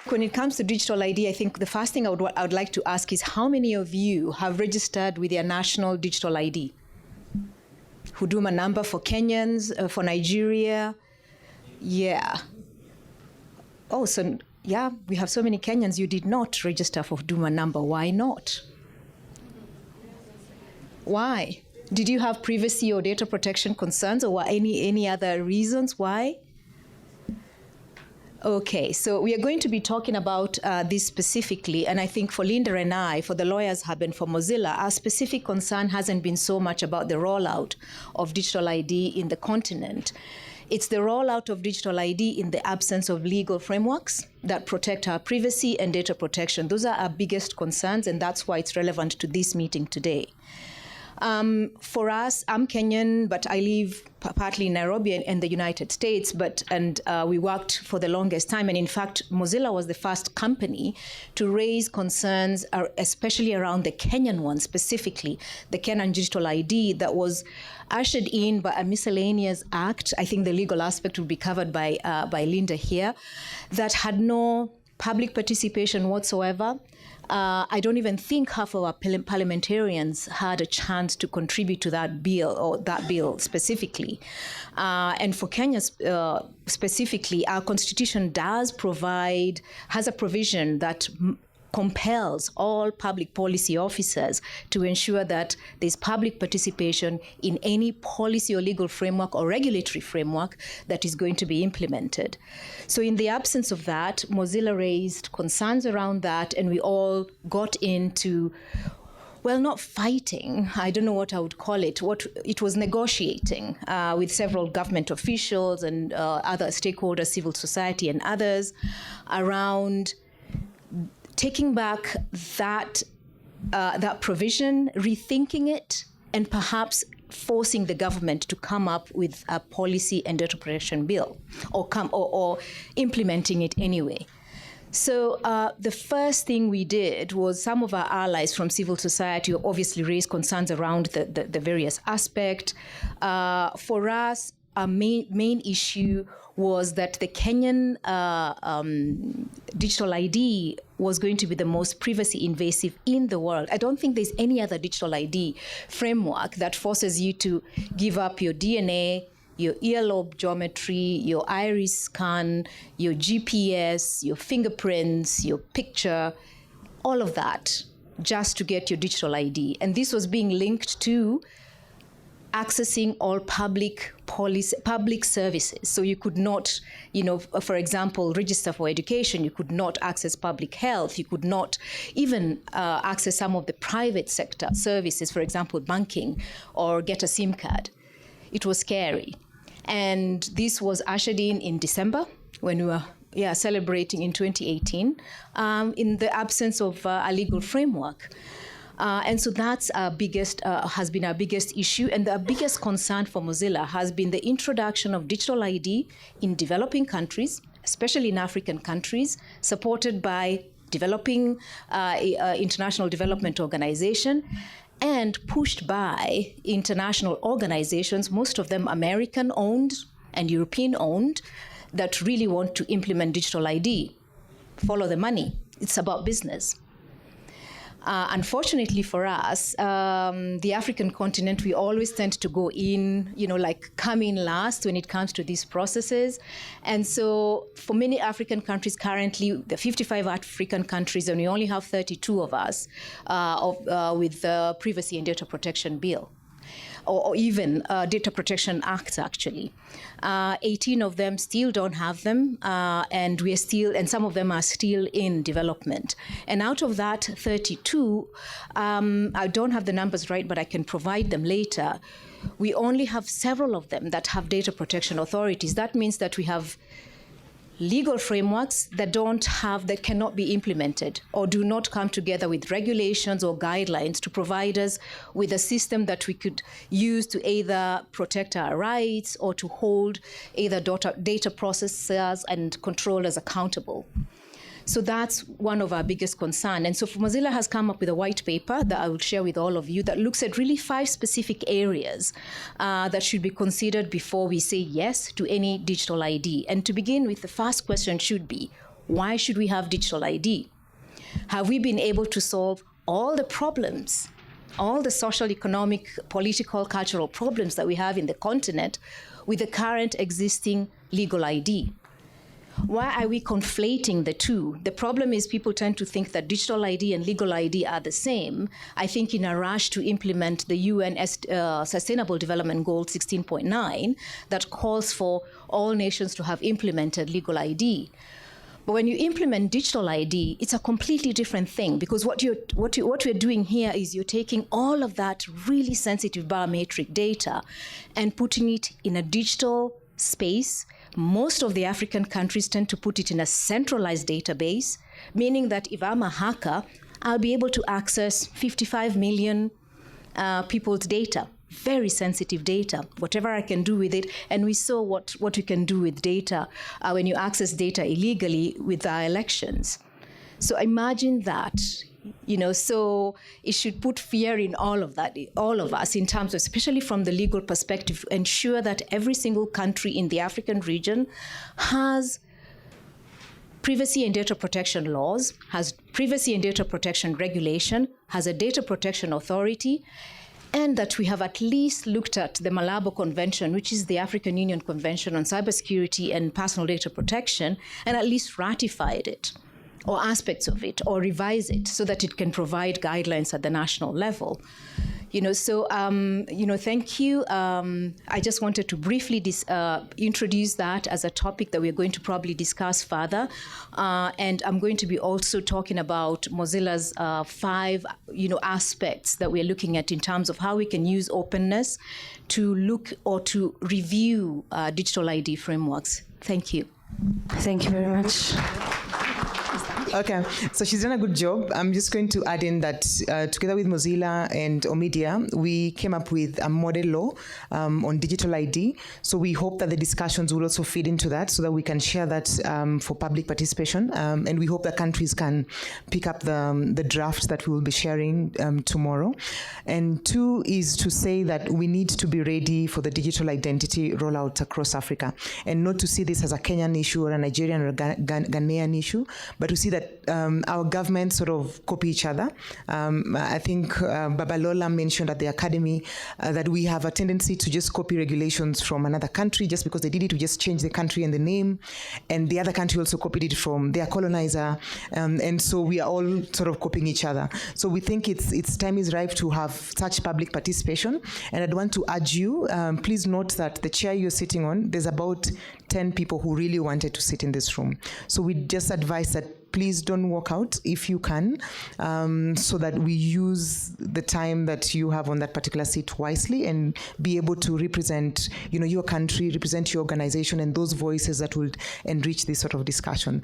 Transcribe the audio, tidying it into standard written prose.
When it comes to digital ID, I think the first thing I would like to ask is how many of you have registered with your national digital ID? Huduma number for Kenyans, for Nigeria? Yeah. Oh, so yeah, we have so many Kenyans. You did not register for Huduma number. Why not? Why? Did you have privacy or data protection concerns, or any other reasons why? Okay, so we are going to be talking about this specifically, and I think for Linda and I, for the Lawyers Hub and for Mozilla, our specific concern hasn't been so much about the rollout of digital ID in the continent. It's the rollout of digital ID in the absence of legal frameworks that protect our privacy and data protection. Those are our biggest concerns, and that's why it's relevant to this meeting today. For us, I'm Kenyan, but I live partly in Nairobi and the United States, and we worked for the longest time. And in fact, Mozilla was the first company to raise concerns, especially around the Kenyan one specifically, the Kenyan Digital ID that was ushered in by a miscellaneous act. I think the legal aspect will be covered by Linda here, that had no public participation whatsoever. I don't even think half of our parliamentarians had a chance to contribute to that bill specifically. And for Kenya specifically, our constitution has a provision that compels all public policy officers to ensure that there's public participation in any policy or legal framework or regulatory framework that is going to be implemented. So in the absence of that, Mozilla raised concerns around that, and we all got into, well, not fighting, I don't know what I would call it. It was negotiating with several government officials and other stakeholders, civil society and others, around taking back that provision, rethinking it, and perhaps forcing the government to come up with a policy and data protection bill, or implementing it anyway. So the first thing we did was, some of our allies from civil society obviously raised concerns around the various aspects. For us, our main issue was that the Kenyan digital ID was going to be the most privacy invasive in the world. I don't think there's any other digital ID framework that forces you to give up your DNA, your earlobe geometry, your iris scan, your GPS, your fingerprints, your picture, all of that, just to get your digital ID. And this was being linked to accessing all public services. So you could not, for example, register for education. You could not access public health. You could not even access some of the private sector services, for example, banking, or get a SIM card. It was scary. And this was ushered in December, when we were celebrating in 2018, in the absence of a legal framework. And so that's has been our biggest issue. And the biggest concern for Mozilla has been the introduction of digital ID in developing countries, especially in African countries, supported by developing International Development Organization, and pushed by international organizations, most of them American-owned and European-owned, that really want to implement digital ID. Follow the money. It's about business. Unfortunately for us, the African continent, we always tend to go in, come in last when it comes to these processes. And so for many African countries currently, the 55 African countries, and we only have 32 of us with the Privacy and Data Protection Bill. Or even Data Protection Act, actually. 18 of them still don't have them, and some of them are still in development. And out of that 32, I don't have the numbers right, but I can provide them later. We only have several of them that have data protection authorities. That means that we have legal frameworks that cannot be implemented or do not come together with regulations or guidelines to provide us with a system that we could use to either protect our rights or to hold either data processors and controllers accountable. So that's one of our biggest concerns. And so Mozilla has come up with a white paper that I will share with all of you that looks at really 5 specific areas that should be considered before we say yes to any digital ID. And to begin with, the first question should be, why should we have digital ID? Have we been able to solve all the problems, all the social, economic, political, cultural problems that we have in the continent with the current existing legal ID? Why are we conflating the two? The problem is people tend to think that digital ID and legal ID are the same. I think in a rush to implement the UN Sustainable Development Goal 16.9 that calls for all nations to have implemented legal ID. But when you implement digital ID, it's a completely different thing, because what we're doing here is you're taking all of that really sensitive biometric data and putting it in a digital space. Most of the African countries tend to put it in a centralized database, meaning that if I'm a hacker, I'll be able to access 55 million people's data, very sensitive data, whatever I can do with it. And we saw what you can do with data when you access data illegally with our elections. So imagine that. So it should put fear in all of us, in terms of, especially from the legal perspective, ensure that every single country in the African region has privacy and data protection laws, has privacy and data protection regulation, has a data protection authority, and that we have at least looked at the Malabo Convention, which is the African Union Convention on Cybersecurity and Personal Data Protection, and at least ratified it, or aspects of it, or revise it so that it can provide guidelines at the national level. Thank you. I just wanted to briefly introduce that as a topic that we're going to probably discuss further. And I'm going to be also talking about Mozilla's 5, aspects that we're looking at in terms of how we can use openness to look or to review digital ID frameworks. Thank you. Thank you very much. Okay, so she's done a good job. I'm just going to add in that together with Mozilla and Omidia, we came up with a model law on digital ID. So we hope that the discussions will also feed into that so that we can share that for public participation. And we hope that countries can pick up the draft that we will be sharing tomorrow. And 2 is to say that we need to be ready for the digital identity rollout across Africa, and not to see this as a Kenyan issue or a Nigerian or Ghanaian issue, but to see that our governments sort of copy each other. I think Babalola mentioned at the academy that we have a tendency to just copy regulations from another country just because they did it. We just change the country and the name, and the other country also copied it from their colonizer, and so we are all sort of copying each other. So we think it's time is ripe to have such public participation, and I'd want to urge you, please note that the chair you're sitting on, there's about 10 people who really wanted to sit in this room. So we just advise that please don't walk out if you can, so that we use the time that you have on that particular seat wisely and be able to represent, your country, represent your organization, and those voices that will enrich this sort of discussion.